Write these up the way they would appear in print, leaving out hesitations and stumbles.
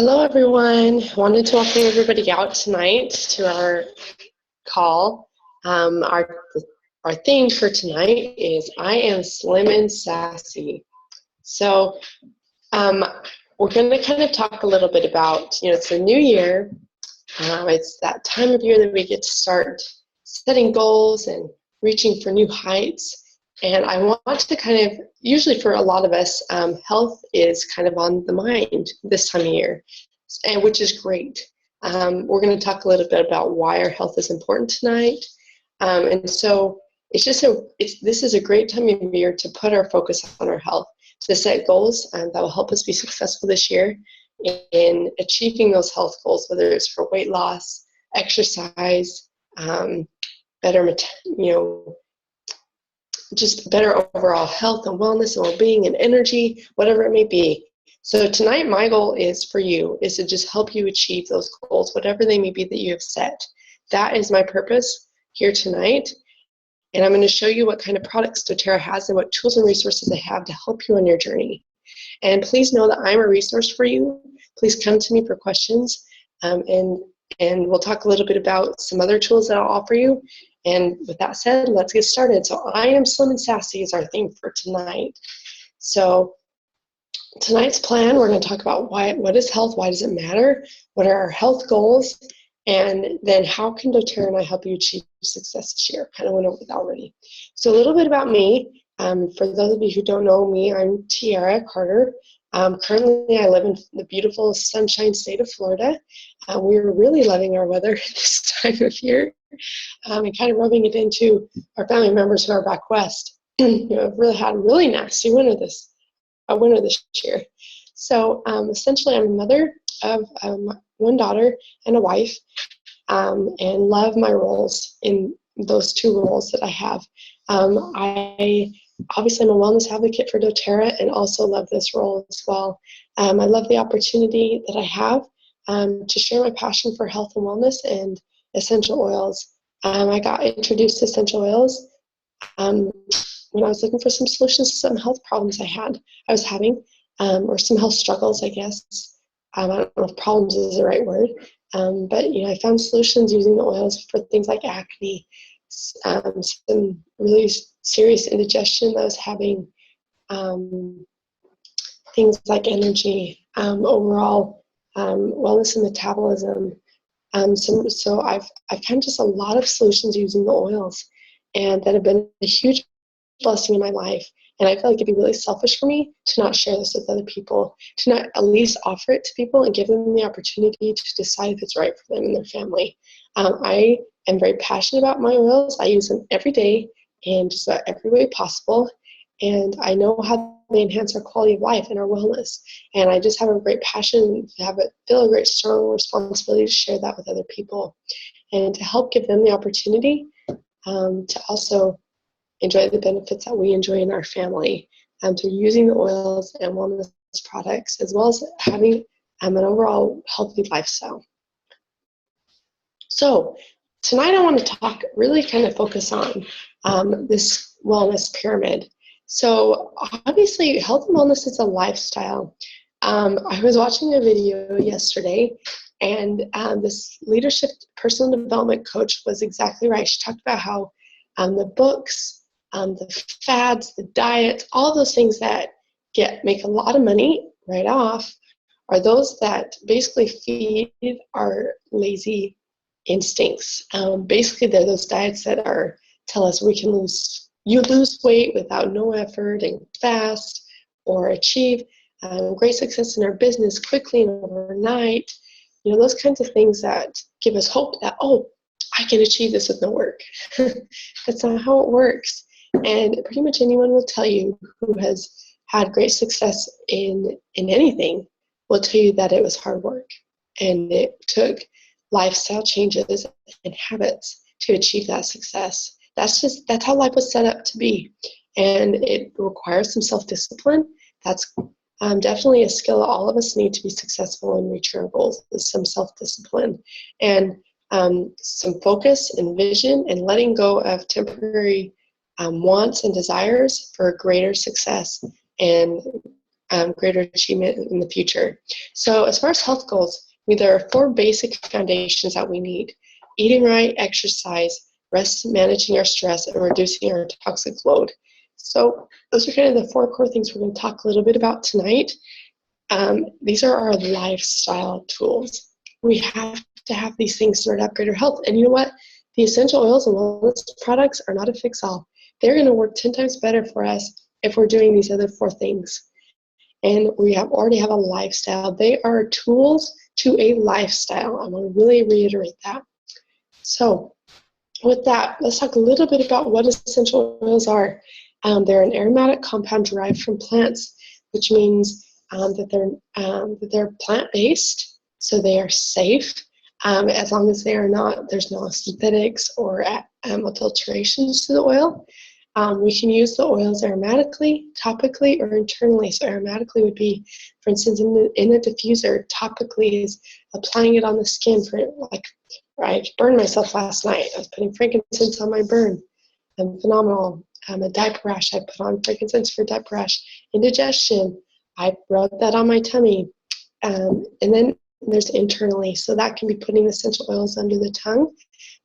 Hello, everyone. Wanted to welcome everybody out tonight to our call. Our theme for tonight is I am Slim and Sassy. So we're going to kind of talk a little bit about, it's a new year. It's that time of year that we get to start setting goals and reaching for new heights. And I want to kind of, usually for a lot of us, health is kind of on the mind this time of year, and which is great. We're going to talk a little bit about why our health is important tonight. And so this is a great time of year to put our focus on our health, to set goals that will help us be successful this year in achieving those health goals, whether it's for weight loss, exercise, better, just better overall health and wellness and well-being and energy, whatever it may be. So tonight, my goal is for you is to just help you achieve those goals, whatever they may be that you have set. That is my purpose here tonight. And I'm going to show you what kind of products doTERRA has and what tools and resources they have to help you on your journey. And please know that I'm a resource for you. Please come to me for questions. And we'll talk a little bit about some other tools that I'll offer you. And with that said, let's get started. So I am Slim and Sassy is our theme for tonight. So tonight's plan, we're going to talk about what is health, why does it matter, what are our health goals, and then how can doTERRA and I help you achieve success this year. Kind of went over that already. So a little bit about me. For those of you who don't know me, I'm Tiara Carter. Currently, I live in the beautiful sunshine state of Florida. We're really loving our weather this time of year and kind of rubbing it into our family members who are back west. We've really had a really nasty winter this year. So essentially, I'm a mother of one daughter and a wife, and love my roles in those two roles that I have. Obviously, I'm a wellness advocate for doTERRA and also love this role as well. I love the opportunity that I have to share my passion for health and wellness and essential oils. I got introduced to essential oils when I was looking for some solutions to some health problems I was having, or some health struggles, I guess. I don't know if problems is the right word, but I found solutions using the oils for things like acne, some really serious indigestion that I was having, things like energy, overall wellness and metabolism. So I've found just a lot of solutions using the oils, and that have been a huge blessing in my life. And I feel like it'd be really selfish for me to not share this with other people, to not at least offer it to people and give them the opportunity to decide if it's right for them and their family. I am very passionate about my oils. I use them every day in just about every way possible. And I know how they enhance our quality of life and our wellness. And I just have a great passion, feel a great strong responsibility to share that with other people and to help give them the opportunity to also enjoy the benefits that we enjoy in our family through using the oils and wellness products, as well as having an overall healthy lifestyle. So tonight I want to really kind of focus on this wellness pyramid. So obviously health and wellness is a lifestyle. I was watching a video yesterday, and this leadership personal development coach was exactly right. She talked about how the books, the fads, the diets, all those things that make a lot of money right off are those that basically feed our lazy instincts. Basically, they're those diets that tell us you lose weight without no effort and fast, or achieve great success in our business quickly and overnight. Those kinds of things that give us hope that, I can achieve this with no work. That's not how it works. And pretty much anyone will tell you who has had great success in anything will tell you that it was hard work. And it took lifestyle changes and habits to achieve that success. That's how life was set up to be. And it requires some self-discipline. That's definitely a skill all of us need to be successful and reach our goals, is some self-discipline. And some focus and vision, and letting go of temporary wants and desires for greater success and greater achievement in the future. So as far as health goals, there are 4 basic foundations that we need: eating right, exercise, rest, managing our stress, and reducing our toxic load. So those are kind of the 4 core things we're going to talk a little bit about tonight. These are our lifestyle tools. We have to have these things in order to upgrade our health. And you know what? The essential oils and wellness products are not a fix-all. They're going to work 10 times better for us if we're doing these other 4 things. And we already have a lifestyle. They are tools to a lifestyle. I want to really reiterate that. So with that, let's talk a little bit about what essential oils are. They're an aromatic compound derived from plants, which means that they're plant-based, so they are safe, as long as there's no synthetics or adulterations to the oil. We can use the oils aromatically, topically, or internally. So aromatically would be, for instance, in a diffuser. Topically is applying it on the skin I burned myself last night. I was putting frankincense on my burn. Phenomenal. A diaper rash, I put on frankincense for diaper rash. Indigestion, I rubbed that on my tummy. And then there's internally. So that can be putting essential oils under the tongue,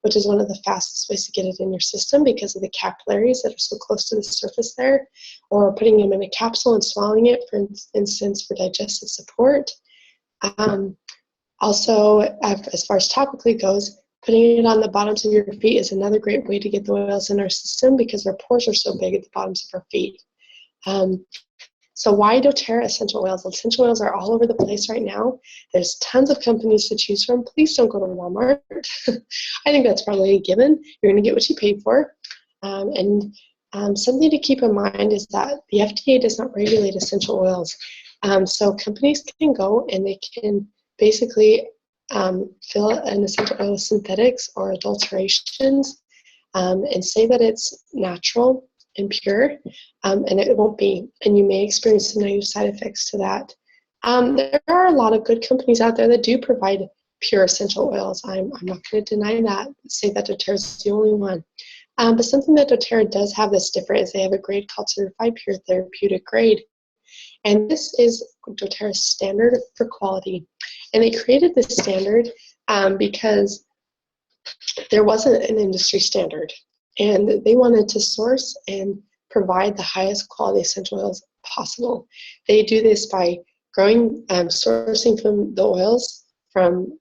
which is one of the fastest ways to get it in your system because of the capillaries that are so close to the surface there, or putting them in a capsule and swallowing it, for instance, for digestive support. Also, as far as topically goes, putting it on the bottoms of your feet is another great way to get the oils in our system because our pores are so big at the bottoms of our feet. So why doTERRA essential oils? Essential oils are all over the place right now. There's tons of companies to choose from. Please don't go to Walmart. I think that's probably a given. You're going to get what you paid for. Something to keep in mind is that the FDA does not regulate essential oils. So companies can go and they can basically fill an essential oil with synthetics or adulterations and say that it's natural and pure, and it won't be, and you may experience some negative side effects to that. There are a lot of good companies out there that do provide pure essential oils. I'm not going to deny that, say that doTERRA is the only one. But something that doTERRA does have that's different is they have a grade called Certified Pure Therapeutic Grade. And this is doTERRA's standard for quality. And they created this standard because there wasn't an industry standard. And they wanted to source and provide the highest quality essential oils possible. They do this by sourcing from the oils from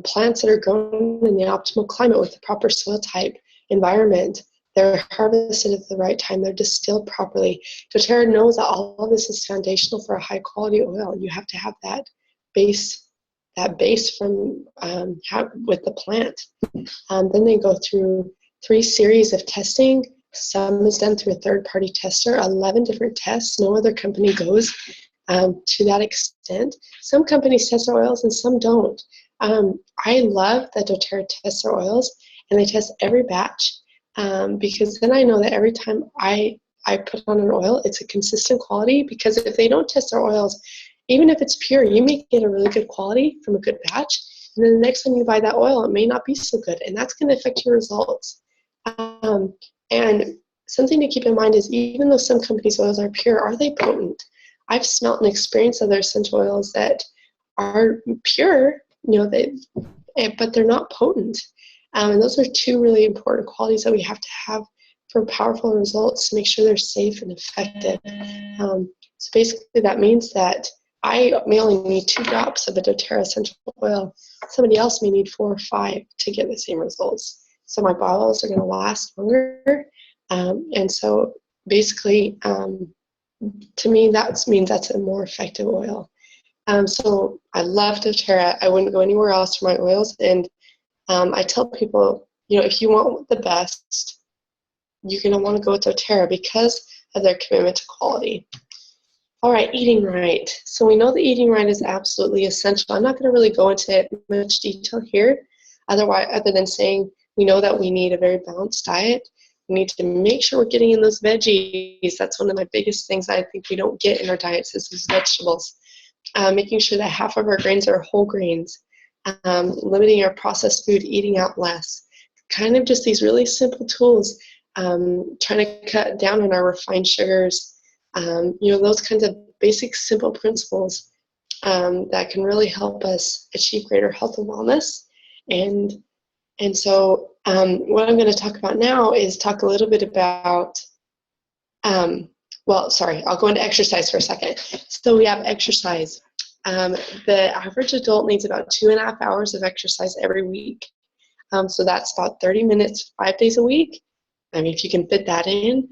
plants that are grown in the optimal climate with the proper soil type, environment. They're harvested at the right time. They're distilled properly. doTERRA knows that all of this is foundational for a high quality oil. You have to have that base from with the plant. Then they go through 3 series of testing. Some is done through a third-party tester, 11 different tests. No other company goes to that extent. Some companies test their oils and some don't. I love that doTERRA tests their oils, and they test every batch because then I know that every time I put on an oil, it's a consistent quality, because if they don't test their oils, even if it's pure, you may get a really good quality from a good batch, and then the next time you buy that oil, it may not be so good, and that's going to affect your results. And something to keep in mind is, even though some companies' oils are pure, are they potent? I've smelt and experienced other essential oils that are pure, but they're not potent. And those are 2 really important qualities that we have to have for powerful results to make sure they're safe and effective. So basically that means that I may only need 2 drops of a doTERRA essential oil. Somebody else may need 4 or 5 to get the same results. So my bottles are going to last longer. And so basically, to me, that means that's a more effective oil. So I love doTERRA. I wouldn't go anywhere else for my oils. And I tell people, if you want the best, you're going to want to go with doTERRA because of their commitment to quality. All right, eating right. So we know that eating right is absolutely essential. I'm not going to really go into much detail here, other than saying we know that we need a very balanced diet. We need to make sure we're getting in those veggies. That's one of my biggest things I think we don't get in our diets is those vegetables. Making sure that half of our grains are whole grains. Limiting our processed food, eating out less. Kind of just these really simple tools. Trying to cut down on our refined sugars. You know, those kinds of basic, simple principles that can really help us achieve greater health and wellness. And so what I'm going to talk about now is talk a little bit about, well, sorry, I'll go into exercise for a second. So we have exercise. The average adult needs about 2.5 hours of exercise every week. So that's about 30 minutes, 5 days a week. I mean, if you can fit that in,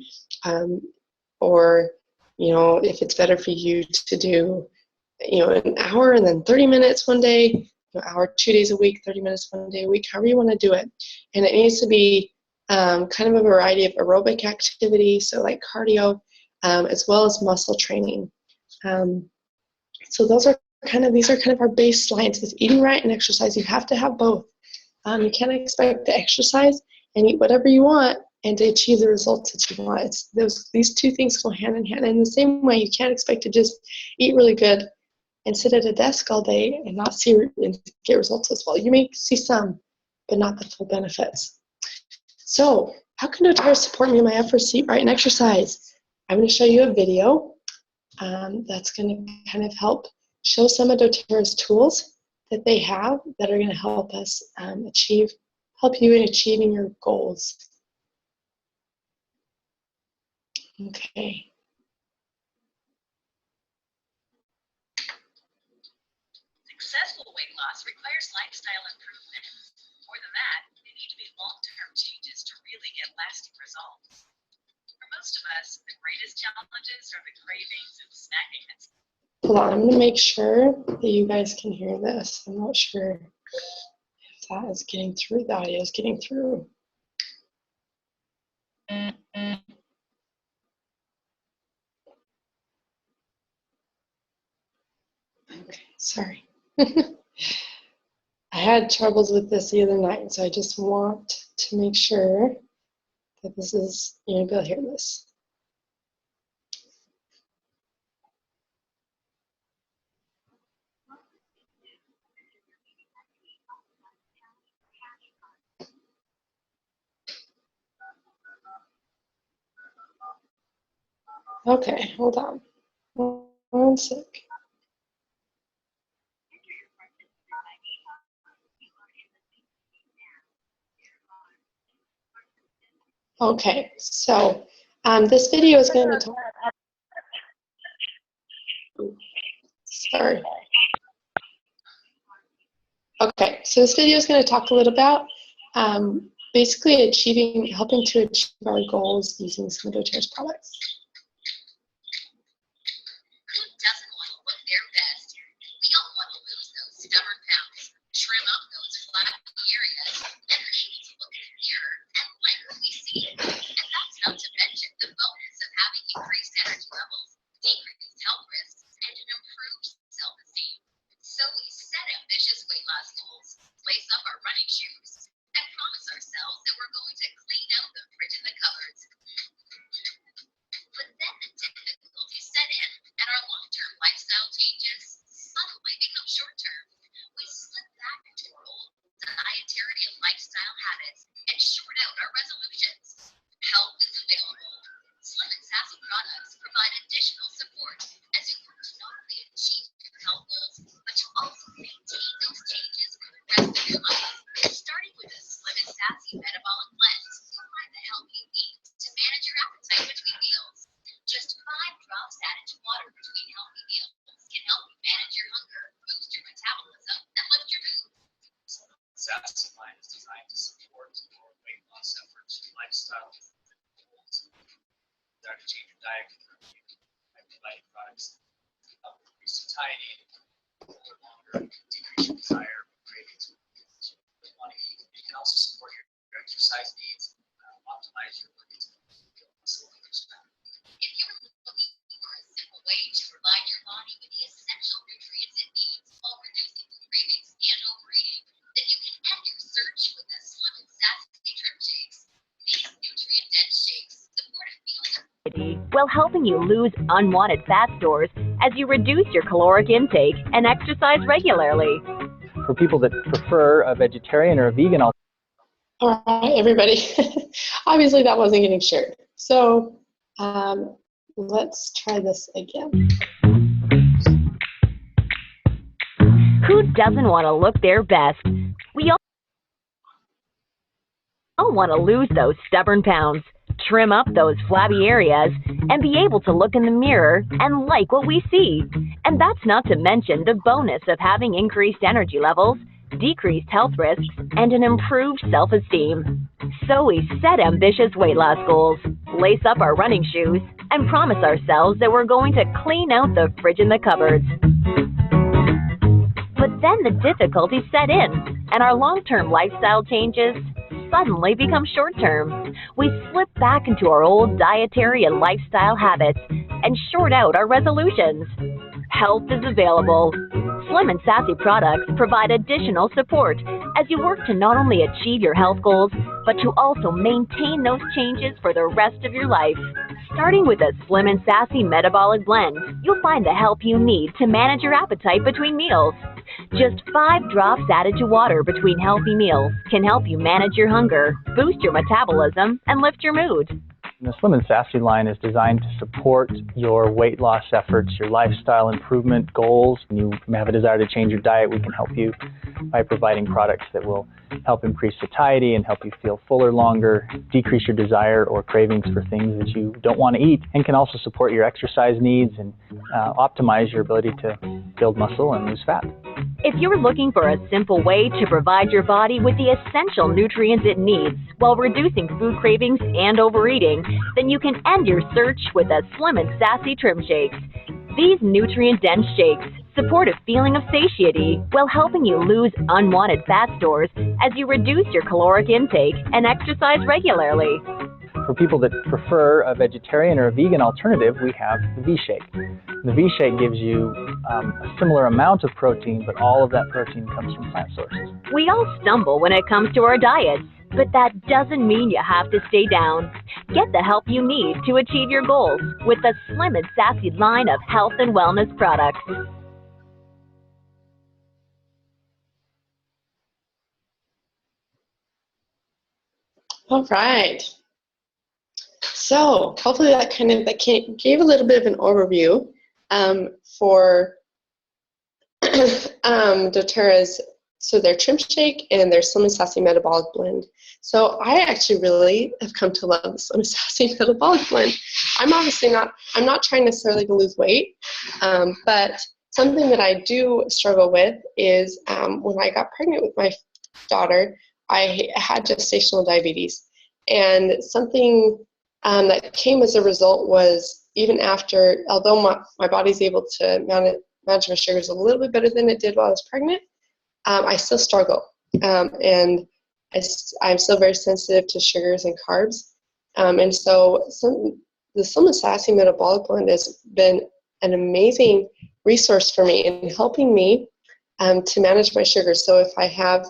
or, you know, if it's better for you to do, you know, an hour and then 30 minutes one day, an hour 2 days a week, 30 minutes one day a week, however you want to do it. And it needs to be kind of a variety of aerobic activity, so like cardio, as well as muscle training. So these are kind of our baselines with eating right and exercise. You have to have both. You can't expect to exercise and eat whatever you want and to achieve the results that you want. These two things go hand in hand. And in the same way, you can't expect to just eat really good and sit at a desk all day and not get results as well. You may see some, but not the full benefits. So how can doTERRA support me in my efforts to eat right and exercise? I'm going to show you a video that's going to kind of help show some of doTERRA's tools that they have that are going to help us help you in achieving your goals. Okay. Successful weight loss requires lifestyle improvement. More than that, they need to be long-term changes to really get lasting results. For most of us, the greatest challenges are the cravings and snacking. Hold on, I'm going to make sure that you guys can hear this. I'm not sure if that is getting through, the audio is getting through. Okay, sorry. I had troubles with this the other night, so I just want to make sure that this is, you'll be able to hear this. Okay, hold on. One sec. Okay, so this video is going to talk. Sorry. Okay, so this video is going to talk a little about basically helping to achieve our goals using some of doTERRA's products. Who doesn't want to look their best? We all want to lose those stubborn pounds, trim up those flat areas, and are able to look in the mirror and like what we see. And that's not to mention the bonus of having increased energy levels, decreased health risks, and an improved self-esteem. So we set ambitious weight loss goals, lace up our running shoes, and promise ourselves that we're going to clean out the fridge and the cupboards. But then the difficulties set in, and our long-term lifestyle changes suddenly become short-term. We slip back into our old dietary and lifestyle habits and short out our resolutions. Help is available. Slim and Sassy products provide additional support as you work to not only achieve your health goals, but to also maintain those changes for the rest of your life. Starting with a Slim and Sassy metabolic cleanse, you'll find the help you need to manage your appetite between meals. Just 5 drops added to water between healthy meals can help you manage your hunger, boost your metabolism, and lift your mood. Sassy line is designed to support your weight loss efforts and lifestyle goals. Desire to change your diet by providing products that help increase satiety, hold longer, decrease your desire, cravings. You want to eat. You can also support your exercise needs, optimize your ability to muscle and expand. If you're looking for a simple way to provide your body with the essential nutrients it needs while reducing cravings and overeating, then you can end your search with the Slim and Sassy Trim Shakes. These nutrient-dense shakes support a meal while helping you lose unwanted fat stores as you reduce your caloric intake and exercise regularly. For people that prefer a vegetarian or a vegan alternative. All right, everybody. Obviously, that wasn't getting shared. So let's try this again. Who doesn't want to look their best? We all want to lose those stubborn pounds, trim up those flabby areas, and be able to look in the mirror and like what we see. And that's not to mention the bonus of having increased energy levels, decreased health risks, and an improved self-esteem. So we set ambitious weight loss goals, lace up our running shoes, and promise ourselves that we're going to clean out the fridge and the cupboards. But then the difficulties set in, and our long-term lifestyle changes suddenly become short-term. We slip back into our old dietary and lifestyle habits and short out our resolutions. Help is available. Slim and Sassy products provide additional support as you work to not only achieve your health goals, but to also maintain those changes for the rest of your life. Starting with a Slim and Sassy metabolic blend, you'll find the help you need to manage your appetite between meals. Just 5 drops added to water between healthy meals can help you manage your hunger, boost your metabolism, and lift your mood. The Slim and Sassy line is designed to support your weight loss efforts, your lifestyle improvement goals. When you have a desire to change your diet, we can help you by providing products that will help increase satiety and help you feel fuller longer, decrease your desire or cravings for things that you don't want to eat, and can also support your exercise needs and optimize your ability to build muscle and lose fat. If you're looking for a simple way to provide your body with the essential nutrients it needs while reducing food cravings and overeating, then you can end your search with a Slim and Sassy Trim Shakes. These nutrient-dense shakes support a feeling of satiety while helping you lose unwanted fat stores as you reduce your caloric intake and exercise regularly. For people that prefer a vegetarian or a vegan alternative, we have the V-Shake. The V-Shake gives you a similar amount of protein, but all of that protein comes from plant sources. We all stumble when it comes to our diets, but that doesn't mean you have to stay down. Get the help you need to achieve your goals with the Slim and Sassy line of health and wellness products. All right. So hopefully that gave a little bit of an overview for doTERRA's, so their Trim Shake and their Slim and Sassy Metabolic Blend. So I actually really have come to love the Slim and Sassy Metabolic Blend. I'm not trying necessarily to lose weight, but something that I do struggle with is when I got pregnant with my daughter, I had gestational diabetes. And something that came as a result was, even after, although my body's able to manage my sugars a little bit better than it did while I was pregnant, I still struggle. And I'm still very sensitive to sugars and carbs. And so the Slim and Sassy Metabolic Blend has been an amazing resource for me in helping me to manage my sugars. So if I have,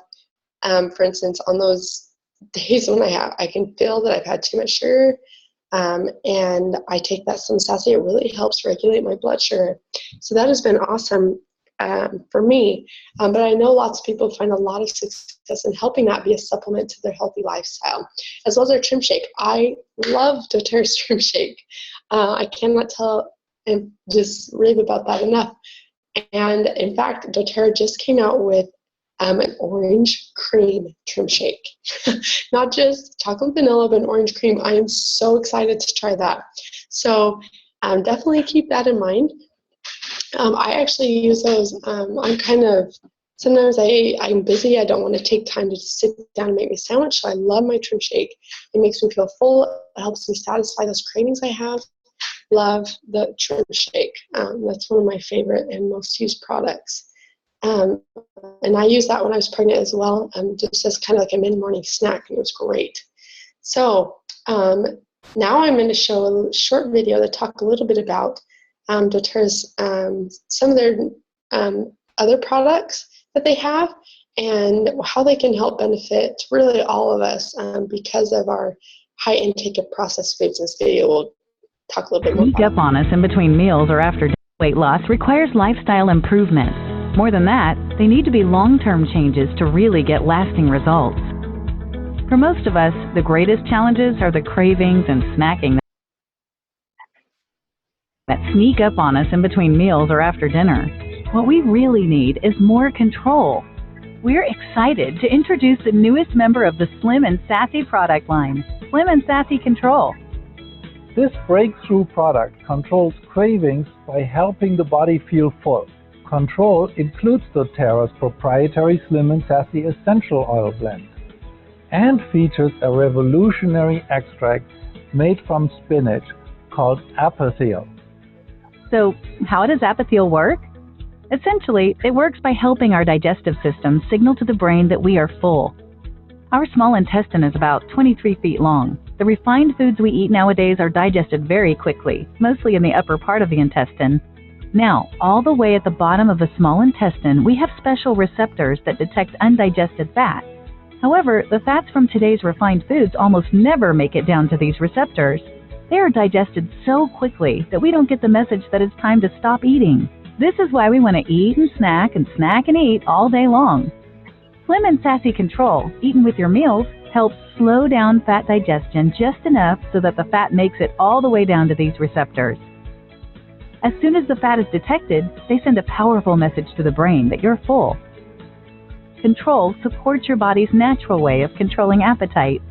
for instance, on those days when I can feel that I've had too much sugar, and I take that Slim and Sassy, it really helps regulate my blood sugar. So that has been awesome for me. But I know lots of people find a lot of success in helping that be a supplement to their healthy lifestyle, as well as their Trim Shake. I love doTERRA's Trim Shake. I cannot tell and just rave about that enough. And in fact, doTERRA just came out with an orange cream Trim Shake. Not just chocolate vanilla, but an orange cream. I am so excited to try that. So definitely keep that in mind. I actually use those. Sometimes I'm busy. I don't want to take time to just sit down and make me a sandwich. So I love my Trim Shake. It makes me feel full. It helps me satisfy those cravings I have. Love the Trim Shake. That's one of my favorite and most used products. And I used that when I was pregnant as well, just as kind of like a mid-morning snack, and it was great. So now I'm going to show a short video to talk a little bit about doTERRA's, some of their other products that they have and how they can help benefit really all of us because of our high intake of processed foods. In this video, we'll talk a little bit more about. Sneak up on us in between meals or after dinner. Weight loss requires lifestyle improvement. More than that, they need to be long-term changes to really get lasting results. For most of us, the greatest challenges are the cravings and snacking. that sneak up on us in between meals or after dinner. What we really need is more control. We're excited to introduce the newest member of the Slim and Sassy product line, Slim and Sassy Control. This breakthrough product controls cravings by helping the body feel full. Control includes doTERRA's proprietary Slim and Sassy essential oil blend and features a revolutionary extract made from spinach called apothel. So, how does apothel work? Essentially, it works by helping our digestive system signal to the brain that we are full. Our small intestine is about 23 feet long. The refined foods we eat nowadays are digested very quickly, mostly in the upper part of the intestine. Now, all the way at the bottom of the small intestine, we have special receptors that detect undigested fat. However, the fats from today's refined foods almost never make it down to these receptors. They are digested so quickly that we don't get the message that it's time to stop eating. This is why we want to eat and snack and eat all day long. Slim and Sassy Control, eaten with your meals, helps slow down fat digestion just enough so that the fat makes it all the way down to these receptors. As soon as the fat is detected, they send a powerful message to the brain that you're full. Control supports your body's natural way of controlling appetite.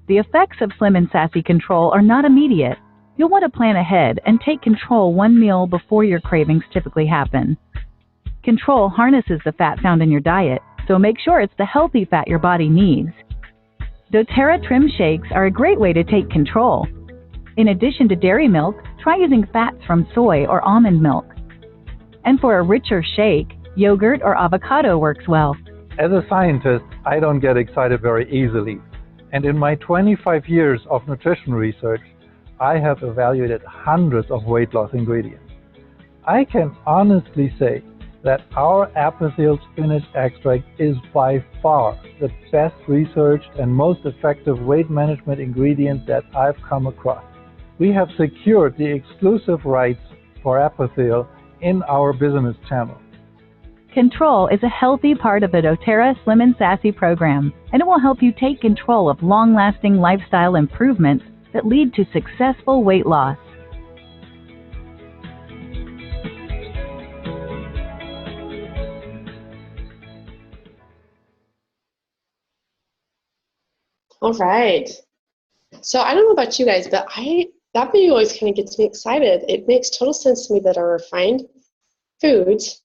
The effects of Slim and Sassy Control are not immediate. You'll want to plan ahead and take control one meal before your cravings typically happen. Control harnesses the fat found in your diet, so make sure it's the healthy fat your body needs. doTERRA Trim Shakes are a great way to take control. In addition to dairy milk, try using fats from soy or almond milk. And for a richer shake, yogurt or avocado works well. As a scientist, I don't get excited very easily. And in my 25 years of nutrition research, I have evaluated hundreds of weight loss ingredients. I can honestly say that our apothel spinach extract is by far the best researched and most effective weight management ingredient that I've come across. We have secured the exclusive rights for apothel in our business channel. Control is a healthy part of the doTERRA Slim and Sassy program, and it will help you take control of long-lasting lifestyle improvements that lead to successful weight loss. All right. So I don't know about you guys, but that video always kind of gets me excited. It makes total sense to me that our refined foods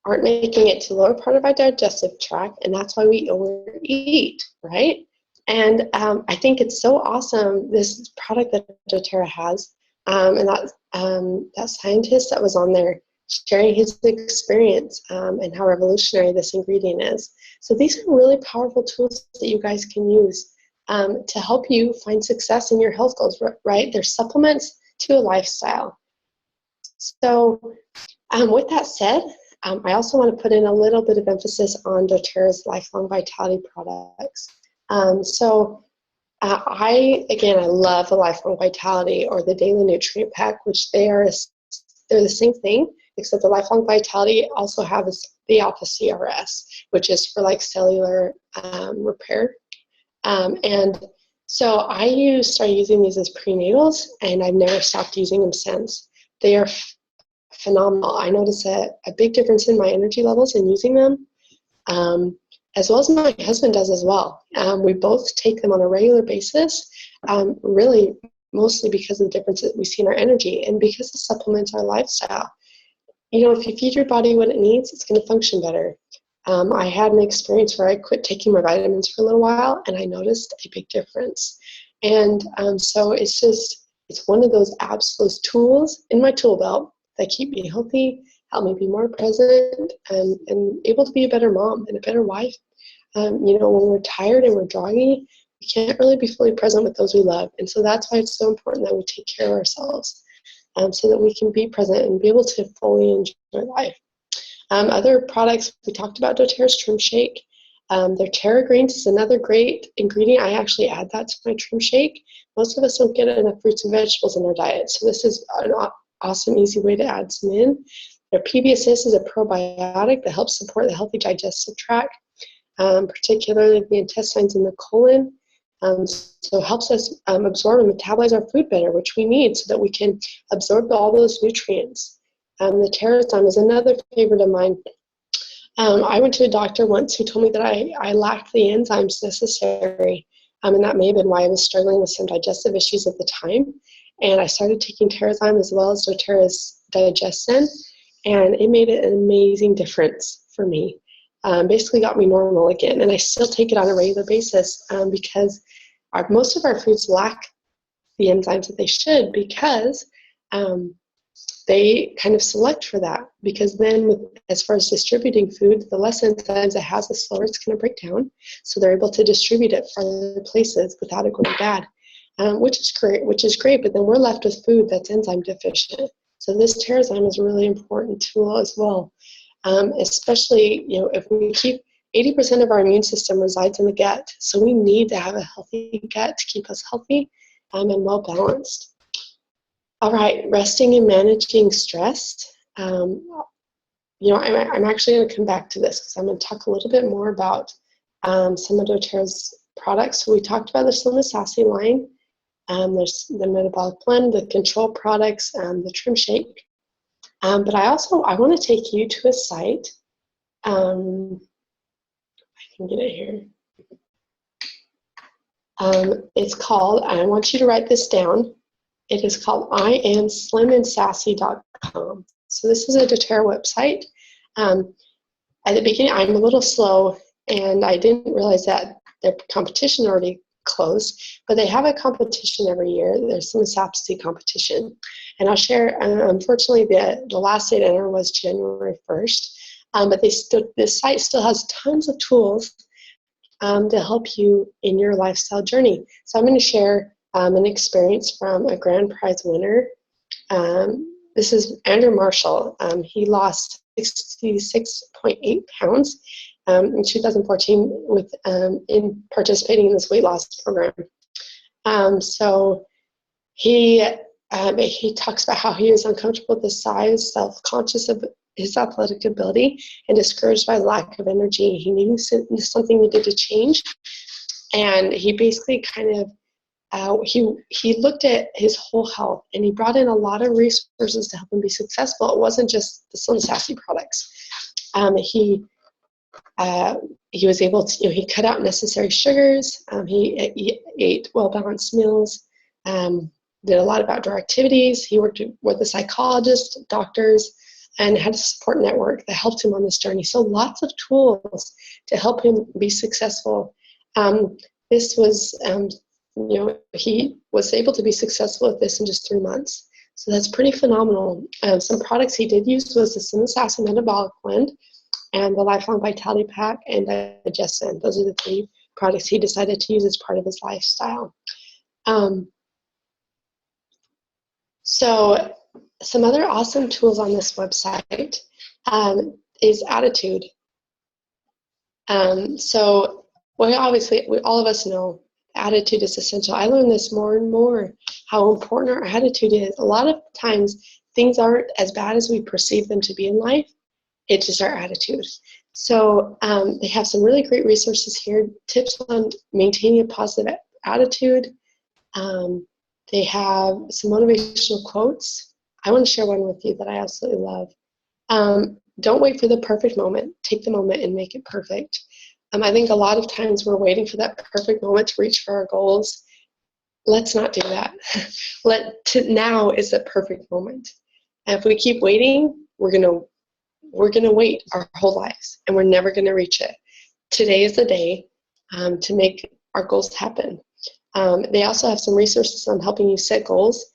aren't making it to the lower part of our digestive tract, and that's why we overeat, right? And I think it's so awesome, this product that doTERRA has, and that scientist that was on there sharing his experience and how revolutionary this ingredient is. So these are really powerful tools that you guys can use to help you find success in your health goals, right? They're supplements to a lifestyle. So with that said, I also want to put in a little bit of emphasis on doTERRA's Lifelong Vitality products. I love the Lifelong Vitality or the Daily Nutrient Pack, which they're the same thing, except the Lifelong Vitality also has the Alpha CRS, which is for like cellular repair. And so I started using these as prenatals, and I've never stopped using them since. They are phenomenal. I notice a big difference in my energy levels in using them, as well as my husband does as well. We both take them on a regular basis, really mostly because of the difference that we see in our energy and because it supplements our lifestyle. You know, if you feed your body what it needs, it's going to function better. I had an experience where I quit taking my vitamins for a little while, and I noticed a big difference. And so it's one of those absolute tools in my tool belt that keep me healthy, help me be more present, and able to be a better mom and a better wife. You know, when we're tired and we're druggy, we can't really be fully present with those we love. And so that's why it's so important that we take care of ourselves so that we can be present and be able to fully enjoy life. Other products, we talked about doTERRA's Trim Shake. Their Terra Greens is another great ingredient. I actually add that to my Trim Shake. Most of us don't get enough fruits and vegetables in our diet, so this is an awesome, easy way to add some in. Their PB Assist is a probiotic that helps support the healthy digestive tract, particularly the intestines and the colon. So it helps us absorb and metabolize our food better, which we need so that we can absorb all those nutrients. The TerraZyme is another favorite of mine. I went to a doctor once who told me that I lacked the enzymes necessary, and that may have been why I was struggling with some digestive issues at the time. And I started taking TerraZyme as well as doTERRA's Digestin, and it made an amazing difference for me. Basically got me normal again, and I still take it on a regular basis because most of our foods lack the enzymes that they should, because they kind of select for that, because then as far as distributing food, the less enzymes it has, the slower it's going to break down, so they're able to distribute it for other places without it going bad, which is great, but then we're left with food that's enzyme deficient. So this TerraZyme is a really important tool as well. Especially, if we keep 80% of our immune system resides in the gut, so we need to have a healthy gut to keep us healthy and well balanced. All right, resting and managing stress. I'm actually going to come back to this because I'm going to talk a little bit more about some of doTERRA's products. So we talked about the Slim and Sassy line. There's the Metabolic Blend, the Control products, the Trim Shake. But I want to take you to a site. I can get it here. It's called, I want you to write this down. It is called IamSlimandSassy.com. So this is a doTERRA website. At the beginning, I'm a little slow, and I didn't realize that their competition already closed, but they have a competition every year. There's some Sassy competition, and I'll share. Unfortunately, the last day to enter was January 1st, but this site still has tons of tools to help you in your lifestyle journey. So I'm going to share an experience from a grand prize winner. This is Andrew Marshall. He lost 66.8 pounds in 2014 in participating in this weight loss program. So he talks about how he was uncomfortable with his size, self-conscious of his athletic ability, and discouraged by lack of energy. He knew something needed to change, and he basically kind of he looked at his whole health, and he brought in a lot of resources to help him be successful. It wasn't just the Slim and Sassy products. He was able to, he cut out necessary sugars. He ate well-balanced meals, did a lot of outdoor activities. He worked with a psychologist, doctors, and had a support network that helped him on this journey. So lots of tools to help him be successful. This was, he was able to be successful at this in just 3 months. So that's pretty phenomenal. Some products he did use was the Slim and Sassy Metabolic Blend and the Lifelong Vitality Pack and Digestin. Those are the 3 products he decided to use as part of his lifestyle. So some other awesome tools on this website is attitude. So all of us know attitude is essential. I learned this more and more, how important our attitude is. A lot of times things aren't as bad as we perceive them to be in life. It's just our attitude. So they have some really great resources here, tips on maintaining a positive attitude. They have some motivational quotes. I want to share one with you that I absolutely love. Don't wait for the perfect moment. Take the moment and make it perfect. I think a lot of times we're waiting for that perfect moment to reach for our goals. Let's not do that. Now is the perfect moment. And if we keep waiting, we're gonna wait our whole lives, and we're never gonna reach it. Today is the day to make our goals happen. They also have some resources on helping you set goals,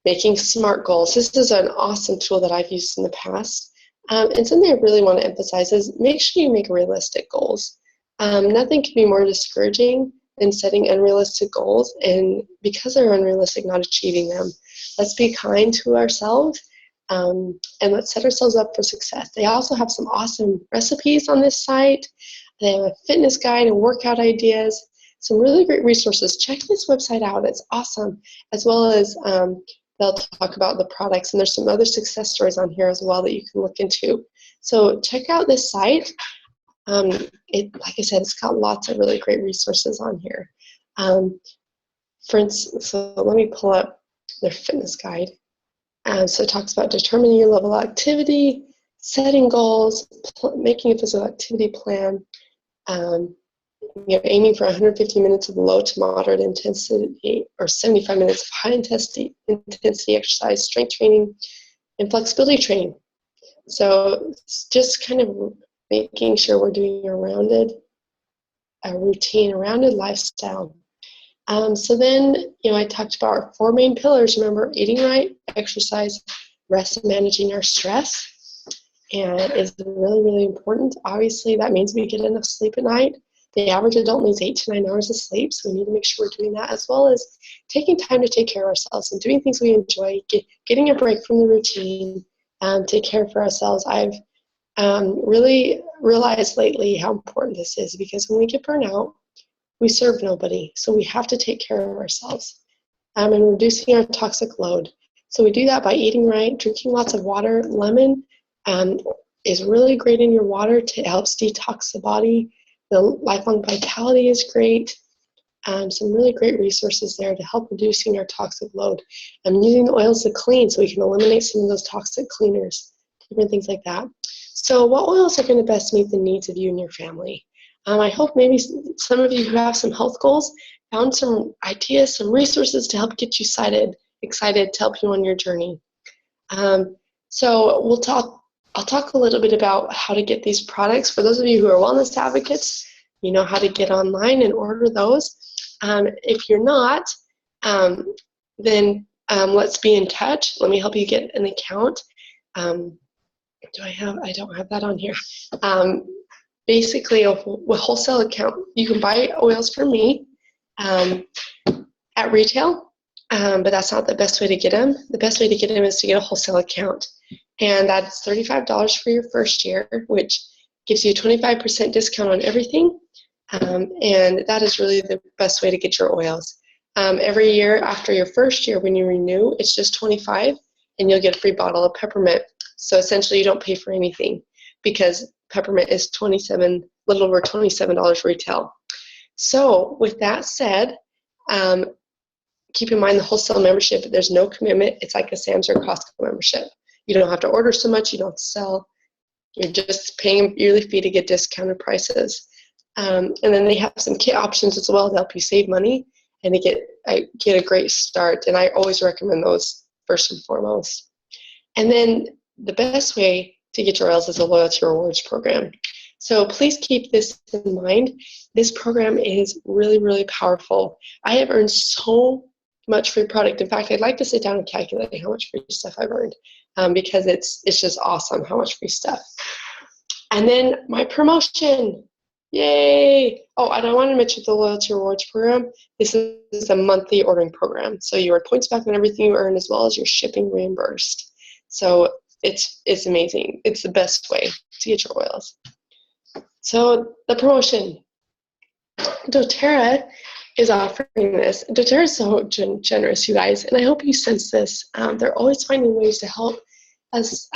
making SMART goals. This is an awesome tool that I've used in the past. And something I really want to emphasize is make sure you make realistic goals. Nothing can be more discouraging than setting unrealistic goals, and because they're unrealistic, not achieving them. Let's be kind to ourselves, and let's set ourselves up for success. They also have some awesome recipes on this site. They have a fitness guide and workout ideas, some really great resources. Check this website out. It's awesome, as well as they'll talk about the products, and there's some other success stories on here as well that you can look into. So check out this site. Like I said, it's got lots of really great resources on here. For instance, so let me pull up their fitness guide. So it talks about determining your level of activity, setting goals, making a physical activity plan, aiming for 150 minutes of low to moderate intensity or 75 minutes of high intensity exercise, strength training, and flexibility training. So it's just kind of making sure we're doing a rounded lifestyle. So then, I talked about our 4 main pillars. Remember, eating right, exercise, rest, and managing our stress. And it's really, really important. Obviously, that means we get enough sleep at night. The average adult needs 8 to 9 hours of sleep, so we need to make sure we're doing that, as well as taking time to take care of ourselves and doing things we enjoy, getting a break from the routine, take care for ourselves. I've really realized lately how important this is, because when we get burnt out, we serve nobody. So we have to take care of ourselves and reducing our toxic load. So we do that by eating right, drinking lots of water. Lemon is really great in your water to help detox the body. The Lifelong Vitality is great. Some really great resources there to help reducing our toxic load. Using the oils to clean so we can eliminate some of those toxic cleaners, different things like that. So what oils are going to best meet the needs of you and your family? I hope maybe some of you who have some health goals found some ideas, some resources to help get you excited to help you on your journey. So I'll talk a little bit about how to get these products. For those of you who are wellness advocates, you know how to get online and order those. If you're not, then let's be in touch. Let me help you get an account. I don't have that on here. Basically, a wholesale account. You can buy oils from me at retail, but that's not the best way to get them. The best way to get them is to get a wholesale account. And that's $35 for your first year, which gives you a 25% discount on everything. And that is really the best way to get your oils. Every year after your first year, when you renew, it's just $25, and you'll get a free bottle of peppermint. So essentially, you don't pay for anything, because peppermint is little over $27 retail. So with that said, keep in mind the wholesale membership, there's no commitment. It's like a Sam's or Costco membership. You don't have to order so much, you don't sell. You're just paying a yearly fee to get discounted prices. And then they have some kit options as well to help you save money and to get a great start. And I always recommend those first and foremost. And then the best way to get your oils is a loyalty rewards program. So please keep this in mind. This program is really, really powerful. I have earned so much free product. In fact, I'd like to sit down and calculate how much free stuff I've earned, because it's just awesome how much free stuff. And then my promotion. Yay! Oh, and I want to mention the loyalty rewards program. This is a monthly ordering program. So you earn points back on everything you earn, as well as your shipping reimbursed. So it's amazing. It's the best way to get your oils. So the promotion. doTERRA is offering this. doTERRA is so generous, you guys, and I hope you sense this. They're always finding ways to help us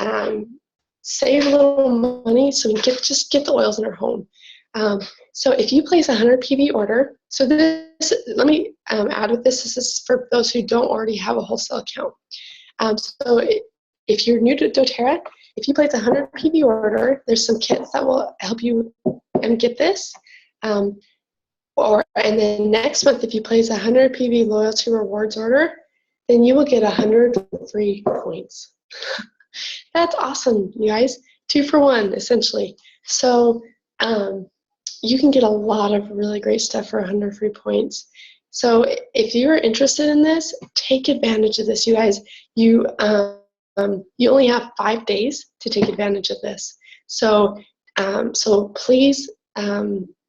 save a little money so we can just get the oils in our home. So if you place a 100 PV order, so this, let me add with this is for those who don't already have a wholesale account. So if you're new to doTERRA, if you place a 100 PV order, there's some kits that will help you get this. And then next month, if you place a 100 PV loyalty rewards order, then you will get 100 free points. That's awesome, you guys. 2 for 1, essentially. So you can get a lot of really great stuff for 100 free points. So if you're interested in this, take advantage of this, you guys. You only have 5 days to take advantage of this. So please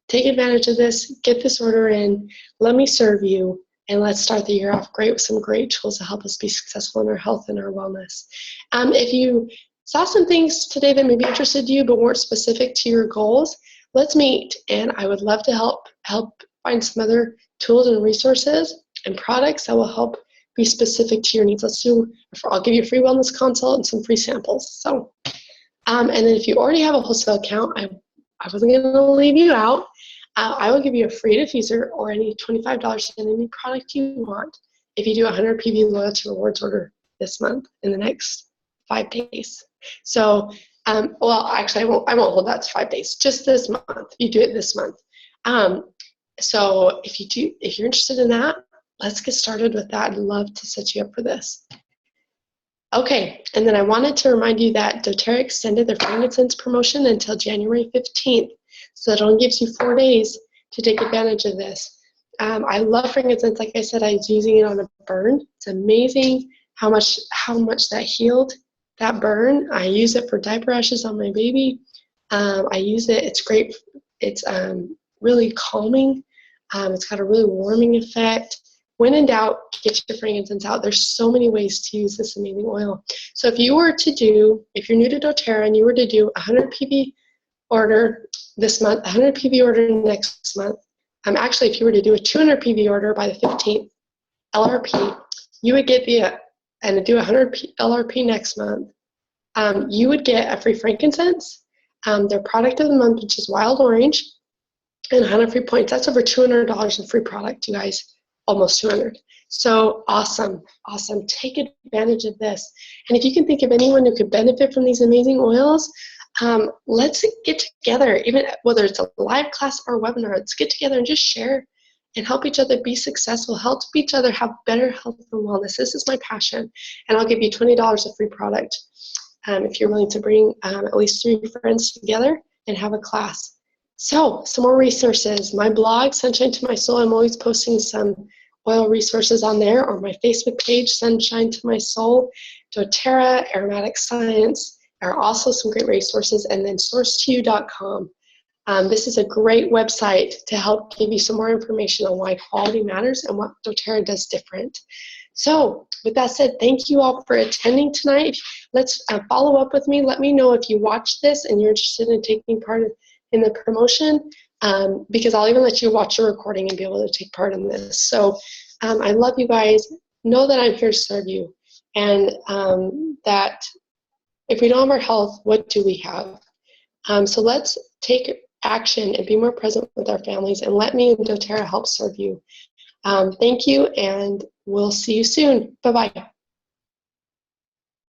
take advantage of this. Get this order in. Let me serve you. And let's start the year off great with some great tools to help us be successful in our health and our wellness. If you saw some things today that maybe interested you but weren't specific to your goals, let's meet. And I would love to help find some other tools and resources and products that will help be specific to your needs. I'll give you a free wellness consult and some free samples. So, and then if you already have a wholesale account, I wasn't going to leave you out. I will give you a free diffuser or any $25 in any product you want if you do a 100 PV loyalty rewards order this month in the next 5 days. So, well, actually, I won't hold that to 5 days. Just this month. You do it this month. So if you're interested in that, let's get started with that. I'd love to set you up for this. Okay, and then I wanted to remind you that doTERRA extended their frankincense promotion until January 15th. So that only gives you 4 days to take advantage of this. I love frankincense. Like I said, I was using it on a burn. It's amazing how much that healed that burn. I use it for diaper rashes on my baby. I use it. It's great. It's really calming. It's got a really warming effect. When in doubt, get your frankincense out. There's so many ways to use this amazing oil. So if you're new to doTERRA and you were to do a 100 PV order this month, 100 PV order next month, actually if you were to do a 200 PV order by the 15th LRP, you would get and do 100 LRP next month, you would get a free frankincense, their product of the month, which is wild orange, and 100 free points. That's over $200 in free product, you guys. Almost 200. So awesome. Take advantage of this. And if you can think of anyone who could benefit from these amazing oils, let's get together, even whether it's a live class or a webinar, let's get together and just share and help each other be successful, help each other have better health and wellness. This is my passion. And I'll give you $20 of free product if you're willing to bring at least 3 friends together and have a class. So, some more resources. My blog, Sunshine to My Soul, I'm always posting some oil resources on there, or my Facebook page, Sunshine to My Soul, doTERRA, Aromatic Science, are also some great resources, and then source2you.com. This is a great website to help give you some more information on why quality matters and what doTERRA does different. So, with that said, thank you all for attending tonight. Let's follow up with me. Let me know if you watched this and you're interested in taking part in the promotion, because I'll even let you watch a recording and be able to take part in this. So I love you guys. Know that I'm here to serve you, and that if we don't have our health, what do we have? So let's take action and be more present with our families, and let me and doTERRA help serve you. Thank you, and we'll see you soon. Bye-bye.